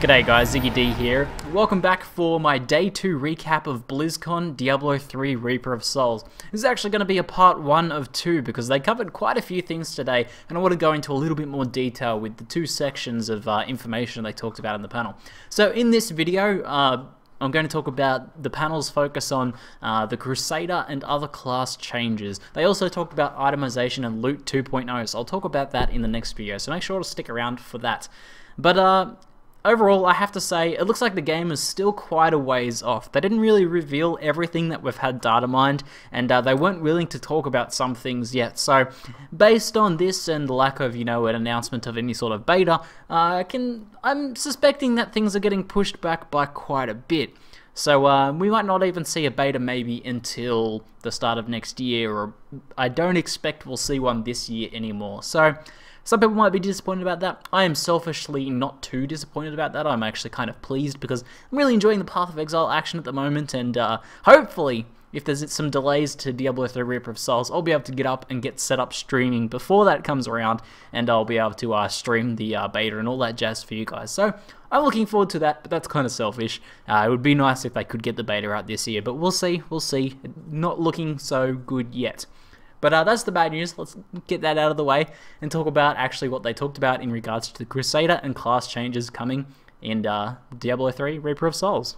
G'day guys, ZiggyD here. Welcome back for my Day 2 recap of Blizzcon Diablo 3 Reaper of Souls. This is actually going to be a part 1 of 2 because they covered quite a few things today and I want to go into a little bit more detail with the two sections of information they talked about in the panel. So in this video, I'm going to talk about the panel's focus on the Crusader and other class changes. They also talked about itemization and loot 2.0, so I'll talk about that in the next video, so make sure to stick around for that. But overall, I have to say, it looks like the game is still quite a ways off. They didn't really reveal everything that we've had data mined, and they weren't willing to talk about some things yet. So, based on this and the lack of, an announcement of any sort of beta, I'm suspecting that things are getting pushed back by quite a bit. So, we might not even see a beta maybe until the start of next year, or I don't expect we'll see one this year anymore. So, some people might be disappointed about that. I am selfishly not too disappointed about that. I'm actually kind of pleased because I'm really enjoying the Path of Exile action at the moment, and hopefully, if there's some delays to Diablo 3 Reaper of Souls, I'll be able to get up and get set up streaming before that comes around, and I'll be able to stream the beta and all that jazz for you guys. So, I'm looking forward to that, but that's kind of selfish. It would be nice if they could get the beta out this year, but we'll see, Not looking so good yet. But that's the bad news. Let's get that out of the way and talk about actually what they talked about in regards to the Crusader and class changes coming in Diablo 3 Reaper of Souls.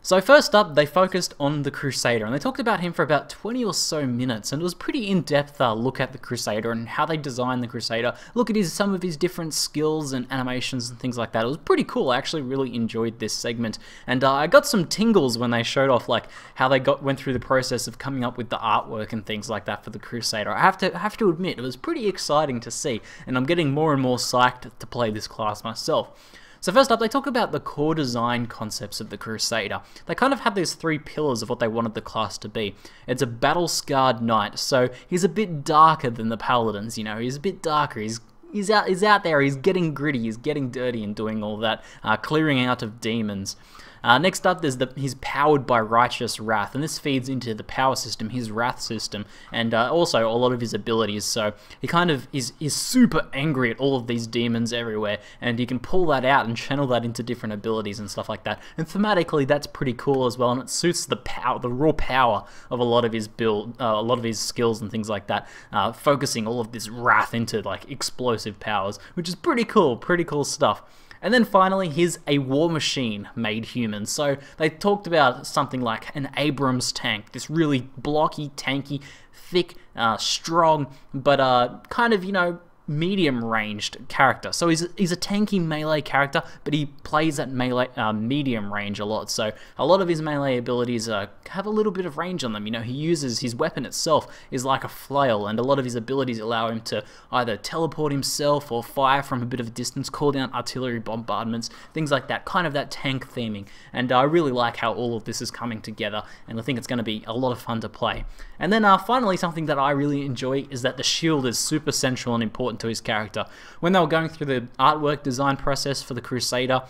So first up, they focused on the Crusader, and they talked about him for about 20 or so minutes, and it was pretty in-depth look at the Crusader and how they designed the Crusader, look at some of his different skills and animations and things like that. It was pretty cool. I actually really enjoyed this segment, and I got some tingles when they showed off like how they went through the process of coming up with the artwork and things like that for the Crusader. I have to admit, it was pretty exciting to see, and I'm getting more and more psyched to play this class myself. So first up, they talk about the core design concepts of the Crusader. They kind of had these three pillars of what they wanted the class to be. It's a battle-scarred knight, so he's a bit darker than the paladins, he's a bit darker, he's out there, he's getting gritty, he's getting dirty and doing all that, clearing out of demons. Next up, he's powered by righteous wrath, and this feeds into the power system, his wrath system, and also a lot of his abilities. So he kind of is super angry at all of these demons everywhere, and you can pull that out and channel that into different abilities and stuff like that. And thematically, that's pretty cool as well, and it suits the raw power of a lot of his build, a lot of his skills and things like that, focusing all of this wrath into like explosive powers, which is pretty cool stuff. And then finally, he's a war machine made human. So they talked about something like an Abrams tank, this really blocky, tanky, thick, strong, but kind of, medium-ranged character. So he's a tanky melee character, but he plays at melee medium range a lot. So a lot of his melee abilities have a little bit of range on them. He uses his weapon itself is like a flail, and a lot of his abilities allow him to either teleport himself or fire from a bit of a distance, call down artillery bombardments, things like that, kind of that tank theming. And I really like how all of this is coming together, and I think it's going to be a lot of fun to play. And then finally, something that I really enjoy is that the shield is super central and important to his character. When they were going through the artwork design process for the Crusader,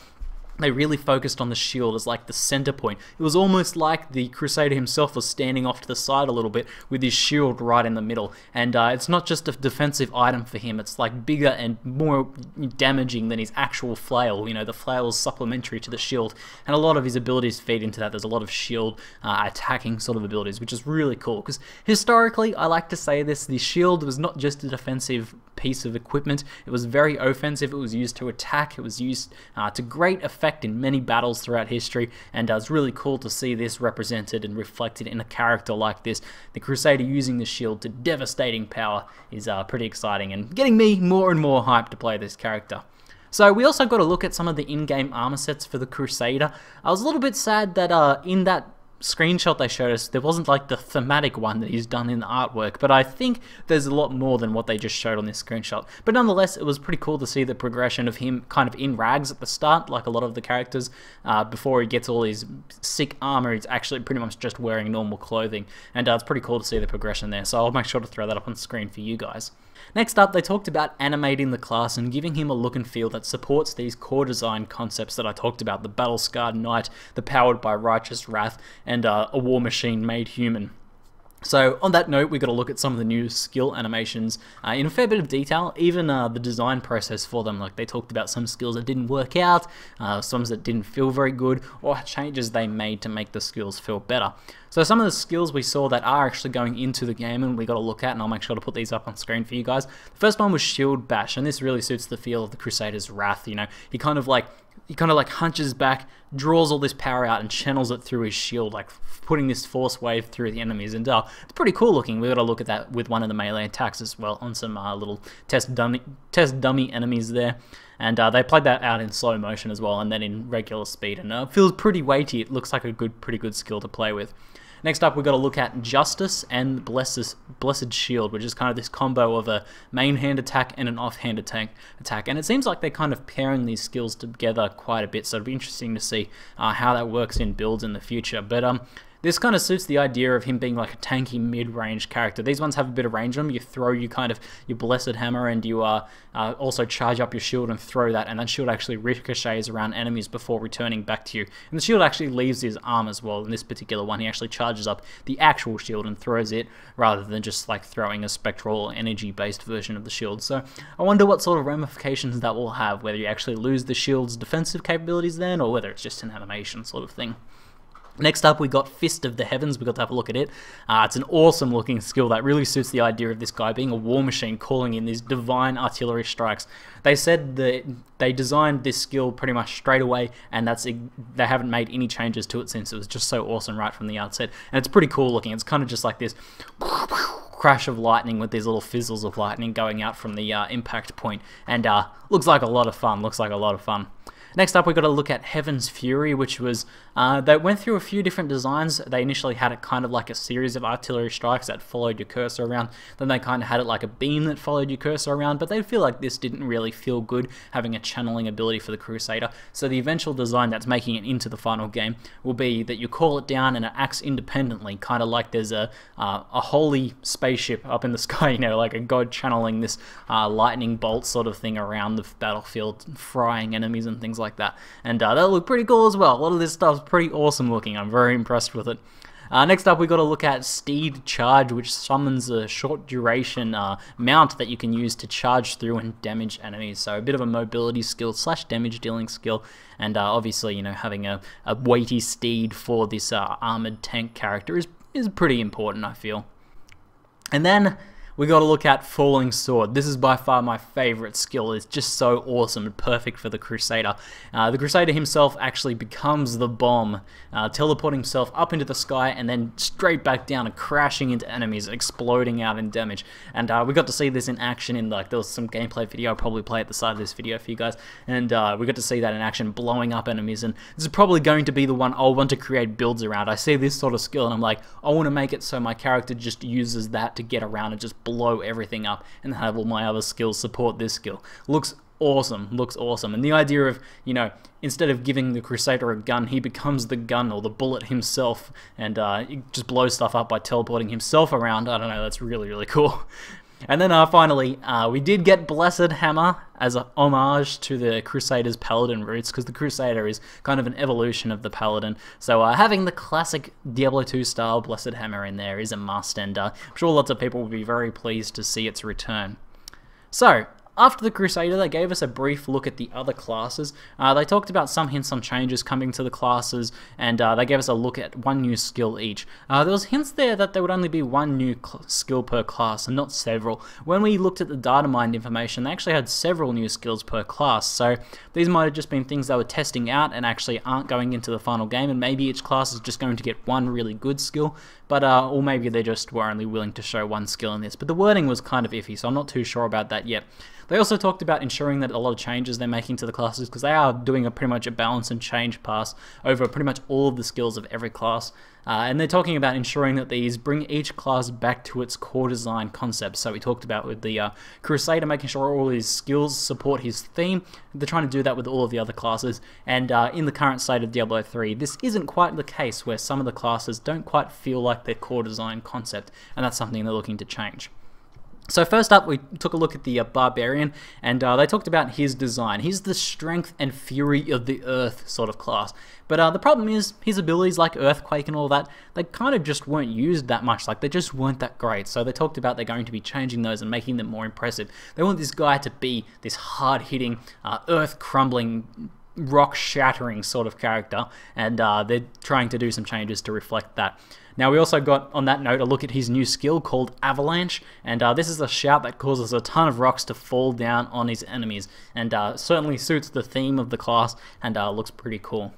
they really focused on the shield as like the center point. It was almost like the Crusader himself was standing off to the side a little bit with his shield right in the middle. And it's not just a defensive item for him, it's like bigger and more damaging than his actual flail. The flail is supplementary to the shield, and a lot of his abilities feed into that. There's a lot of shield attacking sort of abilities, which is really cool, because historically, I like to say this, the shield was not just a defensive piece of equipment, it was very offensive. It was used to attack, it was used to great effect in many battles throughout history, and it's really cool to see this represented and reflected in a character like this. The Crusader using the shield to devastating power is pretty exciting, and getting me more and more hyped to play this character. So we also got a look at some of the in-game armor sets for the Crusader. I was a little bit sad that in that screenshot they showed us, there wasn't like the thematic one that he's done in the artwork, but I think there's a lot more than what they just showed on this screenshot. But nonetheless, it was pretty cool to see the progression of him kind of in rags at the start, like a lot of the characters. Before he gets all his sick armor, he's actually pretty much just wearing normal clothing, and it's pretty cool to see the progression there, so I'll make sure to throw that up on the screen for you guys. Next up, they talked about animating the class and giving him a look and feel that supports these core design concepts that I talked about, the battle-scarred knight, the powered by righteous wrath, and a war machine made human. So on that note, we've got to look at some of the new skill animations in a fair bit of detail, even the design process for them. Like they talked about some skills that didn't work out, some that didn't feel very good, or changes they made to make the skills feel better. So some of the skills we saw that are actually going into the game and we got to look at, and I'll make sure to put these up on screen for you guys. The first one was Shield Bash, and this really suits the feel of the Crusader's Wrath. You know, he kind of like hunches back, draws all this power out and channels it through his shield, like putting this force wave through the enemies, and it's pretty cool looking. We've got to look at that with one of the melee attacks as well on some little test dummy enemies there. And they played that out in slow motion as well, and then in regular speed, and it feels pretty weighty. It looks like a pretty good skill to play with. Next up, we've got to look at Justice and Blessed Shield, which is kind of this combo of a main hand attack and an offhand attack. And it seems like they're kind of pairing these skills together quite a bit, so it'll be interesting to see how that works in builds in the future. But this kind of suits the idea of him being like a tanky mid-range character. These ones have a bit of range on them. You throw your Blessed Hammer, and you also charge up your shield and throw that, and that shield actually ricochets around enemies before returning back to you. And the shield actually leaves his arm as well. In this particular one, he actually charges up the actual shield and throws it, rather than just like throwing a spectral energy-based version of the shield. So I wonder what sort of ramifications that will have, whether you actually lose the shield's defensive capabilities then, or whether it's just an animation sort of thing. Next up, we got Fist of the Heavens. We got to have a look at it. It's an awesome looking skill that really suits the idea of this guy being a war machine, calling in these divine artillery strikes. They said that they designed this skill pretty much straight away, and they haven't made any changes to it since. It was just so awesome right from the outset, and it's pretty cool looking. It's kind of just like this crash of lightning with these little fizzles of lightning going out from the impact point, and looks like a lot of fun. Next up, we've got to look at Heaven's Fury, which was, they went through a few different designs. They initially had it kind of like a series of artillery strikes that followed your cursor around. Then they kind of had it like a beam that followed your cursor around, but they feel like this didn't really feel good, having a channeling ability for the Crusader. So the eventual design that's making it into the final game will be that you call it down and it acts independently, kind of like there's a holy spaceship up in the sky, you know, like a god channeling this lightning bolt sort of thing around the battlefield, frying enemies and things like that, and that'll look pretty cool as well. A lot of this stuff's pretty awesome looking. I'm very impressed with it. Next up, we've got to look at Steed Charge, which summons a short duration mount that you can use to charge through and damage enemies. So a bit of a mobility skill / damage dealing skill, and obviously, you know, having a weighty steed for this armored tank character is pretty important, I feel. And then we got to look at Falling Sword. This is by far my favorite skill. It's just so awesome and perfect for the Crusader. The Crusader himself actually becomes the bomb, teleporting himself up into the sky and then straight back down and crashing into enemies, exploding out in damage. And we got to see this in action in, like, there was some gameplay video. I'll probably play at the side of this video for you guys. And we got to see that in action, blowing up enemies. And this is probably going to be the one I'll want to create builds around. I see this sort of skill and I'm like, I want to make it so my character just uses that to get around and just blow everything up, and have all my other skills support this skill. Looks awesome, and the idea of, you know, instead of giving the Crusader a gun, he becomes the gun or the bullet himself, and he just blows stuff up by teleporting himself around. I don't know, that's really cool. And then finally, we did get Blessed Hammer as a homage to the Crusader's Paladin roots, because the Crusader is kind of an evolution of the Paladin. So having the classic Diablo 2 style Blessed Hammer in there is a must, and I'm sure lots of people will be very pleased to see its return. So, after the Crusader, they gave us a brief look at the other classes. They talked about some hints on changes coming to the classes, and they gave us a look at one new skill each. There was hints there that there would only be one new skill per class, and not several. When we looked at the data mined information, they actually had several new skills per class, so these might have just been things they were testing out and actually aren't going into the final game, and maybe each class is just going to get one really good skill, but or maybe they just were only willing to show one skill in this. But the wording was kind of iffy, so I'm not too sure about that yet. They also talked about ensuring that a lot of changes they're making to the classes, because they are doing pretty much a balance and change pass over pretty much all of the skills of every class. And they're talking about ensuring that these bring each class back to its core design concept. So we talked about with the Crusader, making sure all his skills support his theme. They're trying to do that with all of the other classes. And in the current state of Diablo 3, this isn't quite the case, where some of the classes don't quite feel like their core design concept, and that's something they're looking to change. So first up, we took a look at the Barbarian, and they talked about his design. He's the strength and fury of the earth sort of class. But the problem is, his abilities like Earthquake and all that, they kind of just weren't used that much. Like, they just weren't that great. So they talked about they're going to be changing those and making them more impressive. They want this guy to be this hard-hitting, earth-crumbling, rock-shattering sort of character, and they're trying to do some changes to reflect that. Now, we also got, on that note, a look at his new skill called Avalanche, and this is a shout that causes a ton of rocks to fall down on his enemies, and certainly suits the theme of the class, and looks pretty cool.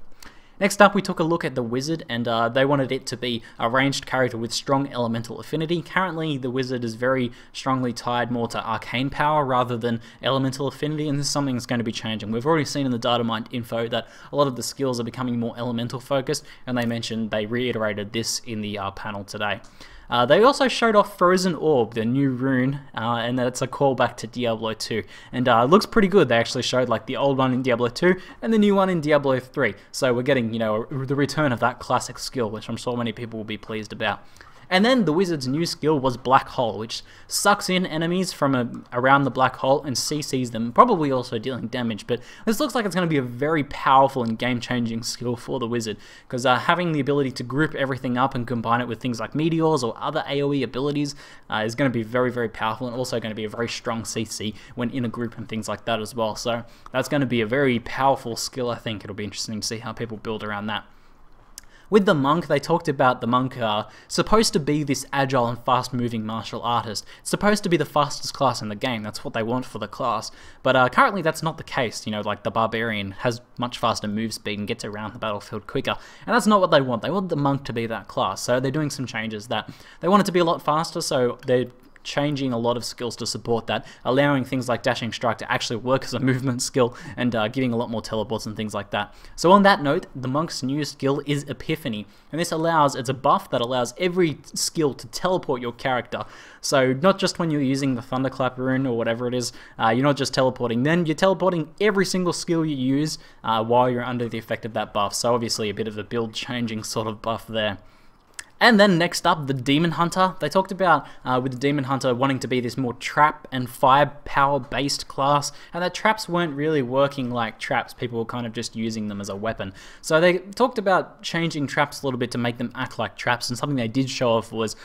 Next up, we took a look at the Wizard, and they wanted it to be a ranged character with strong elemental affinity. Currently, the Wizard is very strongly tied more to arcane power rather than elemental affinity, and this is something that's going to be changing. We've already seen in the data mined info that a lot of the skills are becoming more elemental focused, and they reiterated this in the panel today. They also showed off Frozen Orb, the new rune, and that's a callback to Diablo 2. And it looks pretty good. They actually showed like the old one in Diablo 2 and the new one in Diablo 3. So we're getting, the return of that classic skill, which I'm sure many people will be pleased about. And then the Wizard's new skill was Black Hole, which sucks in enemies from around the black hole and CCs them, probably also dealing damage. But this looks like it's going to be a very powerful and game-changing skill for the Wizard, because having the ability to group everything up and combine it with things like meteors or other AoE abilities is going to be very, very powerful, and also going to be a very strong CC when in a group and things like that as well. So that's going to be a very powerful skill, I think. It'll be interesting to see how people build around that. With the Monk, they talked about the Monk supposed to be this agile and fast-moving martial artist. It's supposed to be the fastest class in the game. That's what they want for the class. But currently that's not the case. Like the Barbarian has much faster move speed and gets around the battlefield quicker. And that's not what they want. They want the Monk to be that class. So they're doing some changes that they want it to be a lot faster, so they're changing a lot of skills to support that, allowing things like Dashing Strike to actually work as a movement skill, and giving a lot more teleports and things like that. So on that note, the Monk's new skill is Epiphany, and this it's a buff that allows every skill to teleport your character. So not just when you're using the Thunderclap rune or whatever it is, you're not just teleporting, then you're teleporting every single skill you use while you're under the effect of that buff. So obviously a bit of a build changing sort of buff there. And then next up, the Demon Hunter. They talked about with the Demon Hunter wanting to be this more trap and firepower based class, and that traps weren't really working like traps. People were kind of just using them as a weapon. So they talked about changing traps a little bit to make them act like traps, and something they did show off was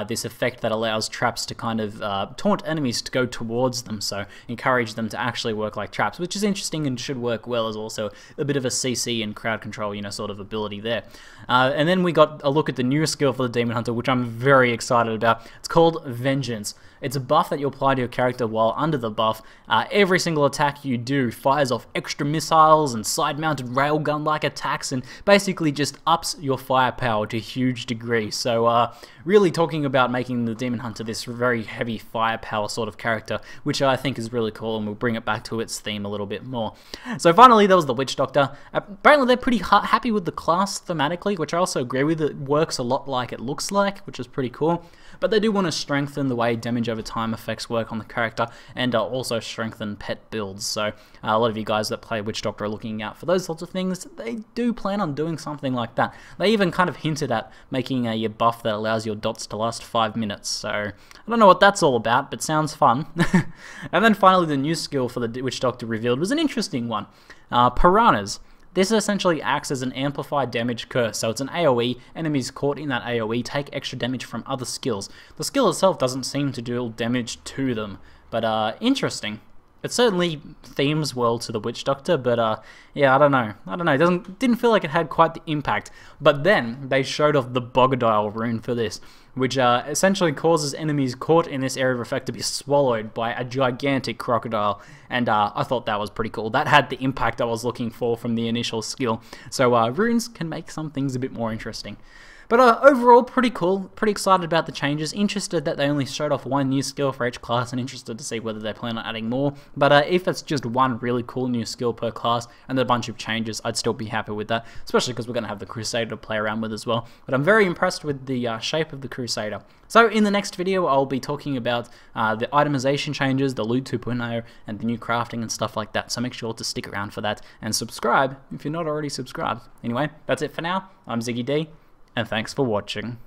this effect that allows traps to kind of taunt enemies to go towards them, so encourage them to actually work like traps, which is interesting and should work well as also a bit of a CC and crowd control, sort of ability there. And then we got a look at the newest skill for the Demon Hunter, which I'm very excited about. It's called Vengeance. It's a buff that you apply to your character while under the buff. Every single attack you do fires off extra missiles and side-mounted railgun-like attacks, and basically just ups your firepower to a huge degree. So really talking about making the Demon Hunter this very heavy firepower sort of character, which I think is really cool, and we'll bring it back to its theme a little bit more. So finally, there was the Witch Doctor. Apparently they're pretty happy with the class thematically, which I also agree with. It works a lot like it looks like, which is pretty cool. But they do want to strengthen the way damage over time effects work on the character, and also strengthen pet builds. So a lot of you guys that play Witch Doctor are looking out for those sorts of things. They do plan on doing something like that. They even kind of hinted at making a buff that allows your dots to last 5 minutes. So I don't know what that's all about, but sounds fun. And then finally, the new skill for the Witch Doctor revealed was an interesting one. Piranhas. This essentially acts as an amplified damage curse, so it's an AoE. Enemies caught in that AoE take extra damage from other skills. The skill itself doesn't seem to deal damage to them, but interesting. It certainly themes well to the Witch Doctor, but yeah, I don't know. It didn't feel like it had quite the impact. But then they showed off the Bogodile rune for this, which essentially causes enemies caught in this area of effect to be swallowed by a gigantic crocodile, and I thought that was pretty cool. That had the impact I was looking for from the initial skill. So runes can make some things a bit more interesting. But overall, pretty cool. Pretty excited about the changes. Interested that they only showed off one new skill for each class, and interested to see whether they plan on adding more. But if it's just one really cool new skill per class and a bunch of changes, I'd still be happy with that, especially because we're going to have the Crusader to play around with as well. But I'm very impressed with the shape of the Crusader. So in the next video, I'll be talking about the itemization changes, the loot 2.0, and the new crafting and stuff like that. So make sure to stick around for that, and subscribe if you're not already subscribed. Anyway, that's it for now. I'm ZiggyD. And thanks for watching.